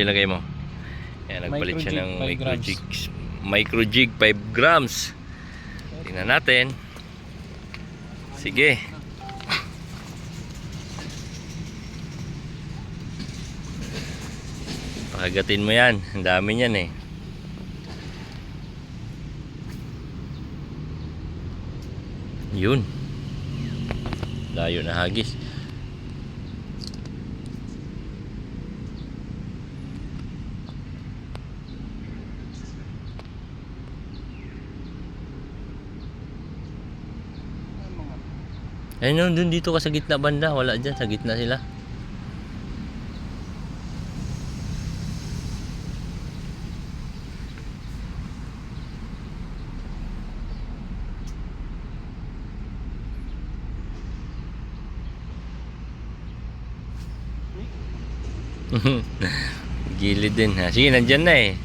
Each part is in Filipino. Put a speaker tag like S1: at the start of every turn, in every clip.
S1: Ilagay mo. Ayan, nagpalit siya ng
S2: Microjig,
S1: Microjig 5 grams. Tingnan natin. Sige. Pakagatin mo yan. Ang dami niyan eh. Yun. Layo na hagis. Ayun, dun dito ka sa gitna banda. Wala dyan, sa gitna sila. Gilid din ha. Sige, nandyan na eh.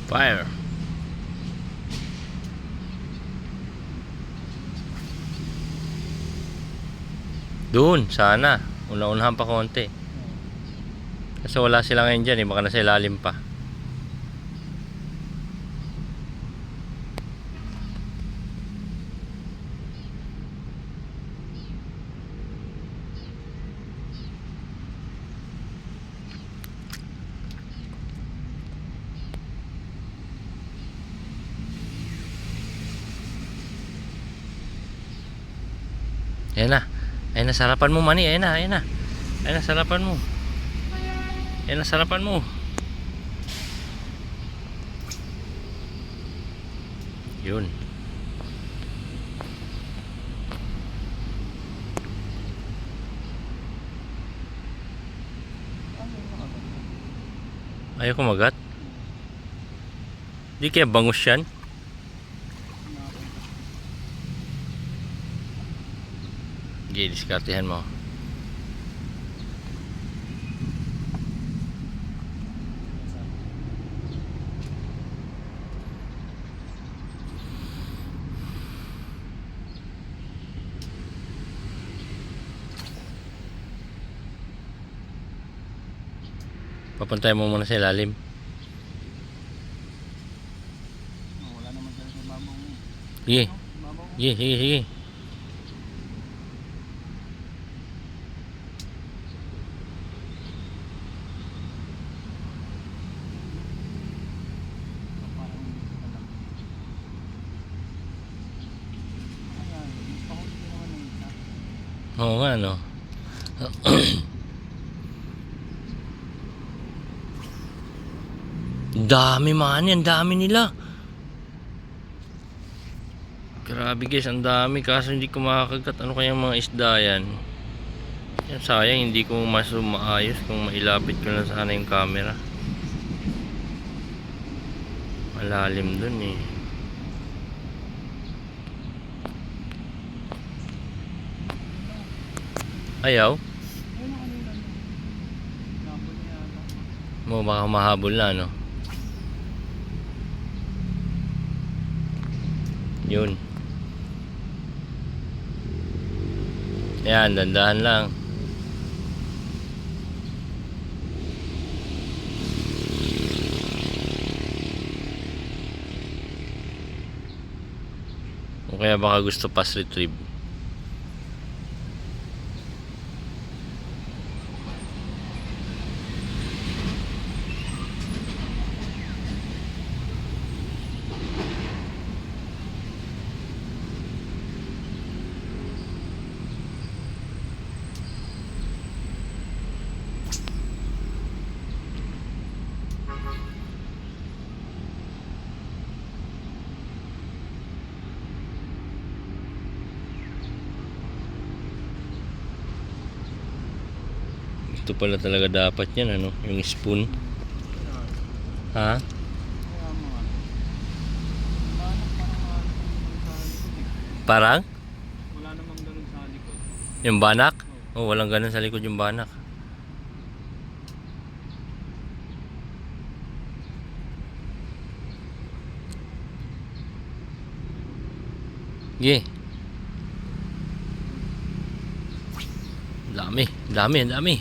S1: Fire. Doon, sana. Una-unahan pa konti. Kasi wala sila ngayon dyan eh. Baka nasa ilalim pa. Ayan na. Ayan na, sarapan mo, Manny. Ayan na, ayan na. Ayan na, sarapan mo. Ayan na, sarapan mo. Yun. Ayaw kumagat. Di kaya bangus yan. Sige, diskartehan mo. Papuntay mo muna sa ilalim.
S2: Wala naman dyan sa babaw.
S1: Sige. Sige, sige, sige. Oo nga, no. Dami man yan, dami nila. Grabe guys, ang dami. Kaso hindi ko makakagat. Ano kayang mga isda yan? Yan, sayang hindi ko maayos kung mailapit ko na sana yung camera. Malalim dun eh. Ayaw? Mo baka mahabol na, no? Yun. Yan, dandahan lang. O kaya baka gusto pass retrieve. Ito pala talaga dapat yan, ano? Yung spoon. Ha? Parang?
S2: Wala namang ganun sa likod.
S1: Yung banak? Oh, walang ganun sa likod yung banak. Sige. Dami, dami, dami.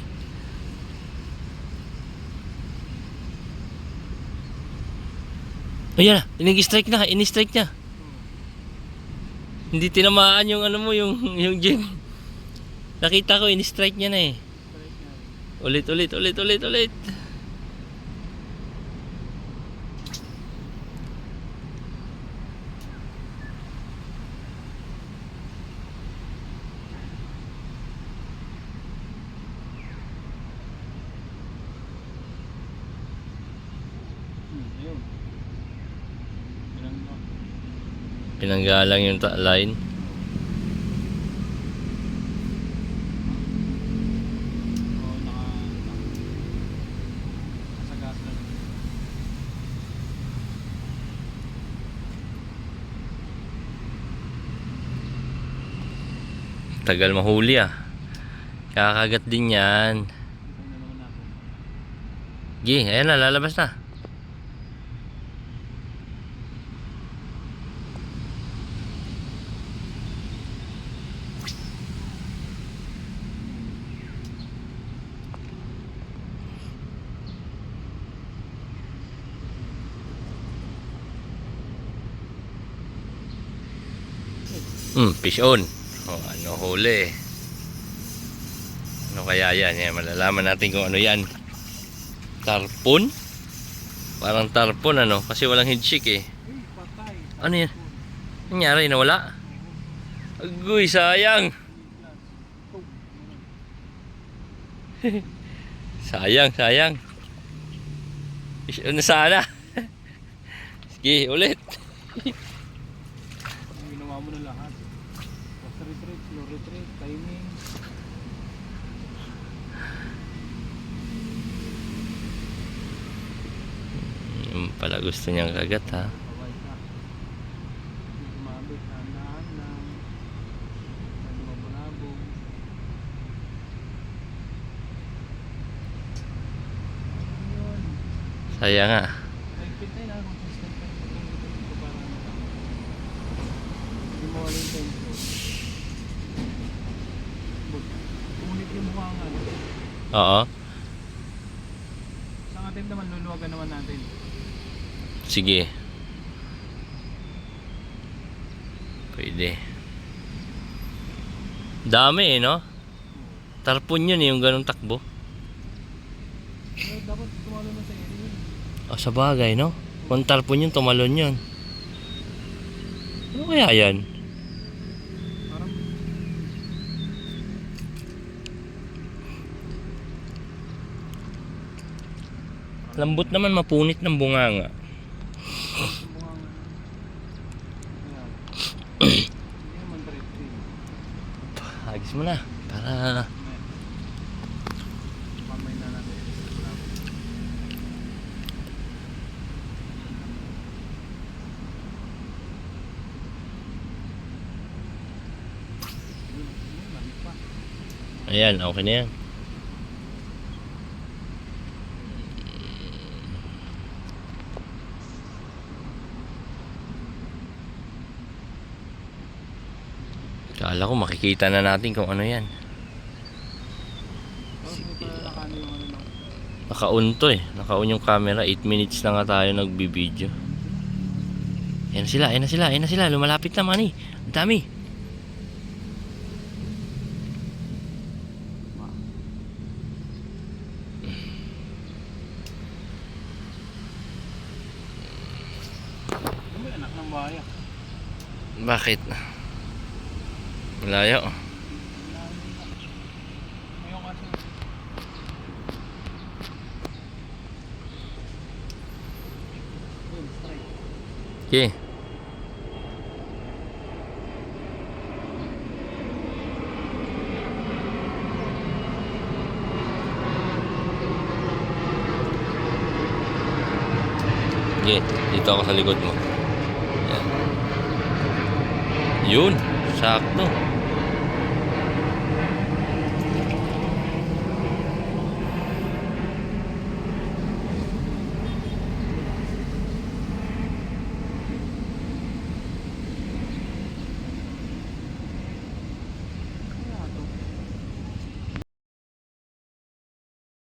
S1: Ayan na, inig-strike na, ini-strike niya. Hindi tinamaan yung ano mo, yung gym. Nakita ko, ini-strike niya na eh.
S2: Strike na.
S1: Ulit, ulit, ulit, ulit, ulit.
S2: Ayun. Bilang mo.
S1: Pinanggalang yung line.
S2: Oo, nakasagas lang.
S1: Tagal mahuli ah. Kakagat din yan.
S2: Ito na naman natin.
S1: Gi, ayan na, lalabas na. Fish on. Oh, ano huli? Ano kaya yan? Yan, malalaman natin kung ano yan. Tarpon? Parang tarpon ano? Kasi walang headshake eh.
S2: Uy, patay.
S1: Ano yan? Nangyari, nawala? Agoy, sayang. Sayang, sayang. Fish on na sana. Sige, ulit.
S2: Ginawa mo na lahat. Basta retreat, slow retreat, timing.
S1: Pala gusto niyang kagat ha.
S2: Bawal ka. Hindi sumabit, tahan lang. Hindi mabunabog. Yun.
S1: Sayang nga.
S2: Nagpit tayo na, consistent ka. Pagkakitin ko para ano ka. Hindi mo wala yung tension. Umunit yung mukha nga.
S1: Oo.
S2: Sa atin naman, luluwagan naman natin.
S1: Sige. Pwede. Dami eh, no? Tarpon yun eh, yung ganong takbo.
S2: Pero dapat tumalo na sa area yun.
S1: O, sa bagay, no? Kung tarpon yun, tumalon yun. Ano kaya yan?
S2: Parang
S1: Lambot naman, mapunit ng bunganga.
S2: yung mukha nga. Ayan. Hindi naman threat-free.
S1: Hagis mo na. Para...
S2: Kamay na natin. Lamig pa.
S1: Ayan, okay na yan. Kala ko makikita na natin kung ano yan.
S2: Tapos may palalakano yung ano lang.
S1: Naka-on to eh. Naka-on yung camera. 8 minutes na nga tayo nagbibideo. Ayan na sila, ayan na sila, ayan na sila. Lumalapit na mani. Ang dami.
S2: Ano ba anak ng baya?
S1: Bakit? Malayo.
S2: Ngayon kasi. Yun, strike.
S1: Okay. Okay, dito ako sa likod mo. Yan. Yun, sakto.